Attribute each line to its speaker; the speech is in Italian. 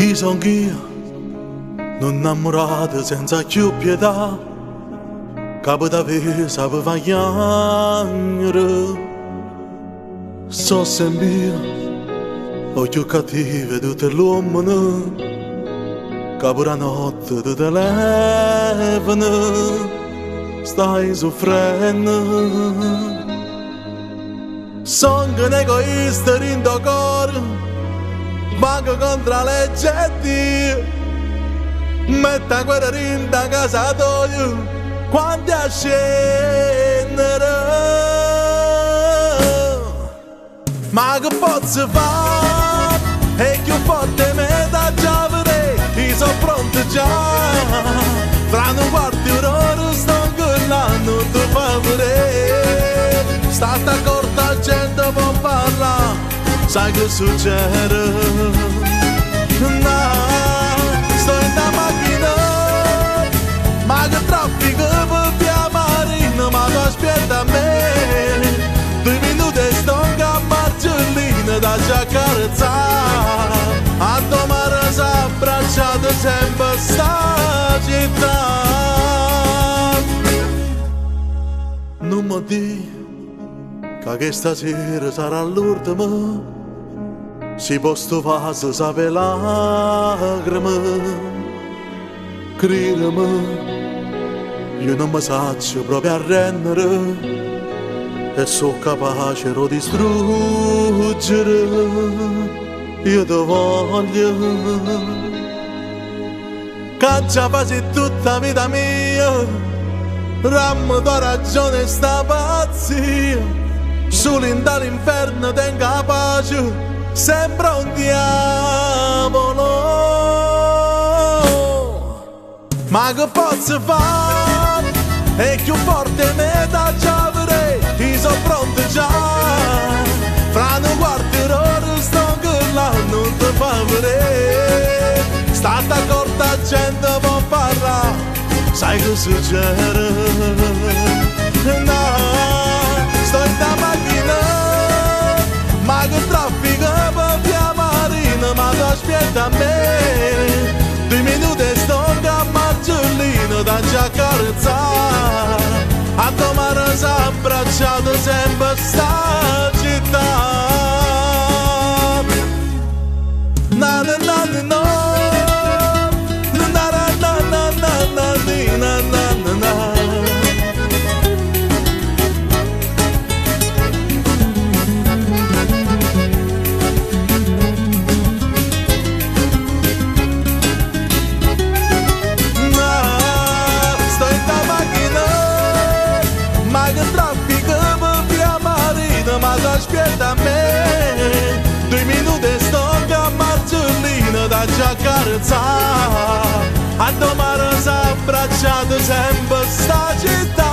Speaker 1: Chi son io, non innamorato senza più pietà, capo da pesa per vagliare. So sempre io, occhio cattivo tutte l'uomo, capo la notte ti telefono, stai soffrendo. Sono un egoista in tuo cuore, manco contro le gente, metta quella rinda casa tua, quando a scendere. Ma che posso fare? E più forte me da già vedere, io sono pronto già, fra un quarto d'ora sto guardando tu fa vedere, state accorta gente può parlare, sai che succede? No, sto in da macchina, ma che traffico per via Marina, ma tu aspetta a me, 2 minuti e sto a Marcellina da già carezzare, a domare s'abbracciato sempre sta città. Non mi dico che stasera sarà l'ultima, si può stufare sape lacrime, credimi, io non mi saccio proprio arrendere e sono capace di distruggere, io ti voglio, che già fasi tutta la vita mia, rammo tua ragione sta pazzia, solo in dall'inferno tengo la pace, sembra un diavolo. Ma che posso fare? E più forte me da già vedere, io sono pronto già, fra un quarto d'ora sto guardando non ti fa vedere, state accorta gente può parlare, sai che succede? No, sto in da macchina, ma che traffico per via Marina, ma tu aspetta a me, 2 minuti e sto a Marcellina da già carezzare, a domare s'abbracciato sempre sta città. Na na na na na, na na na na na na na na na. Ma tu aspetta a me, 2 minuti e sto a Marcellina da già carezzare, a domare s'abbracciato sempre sta città.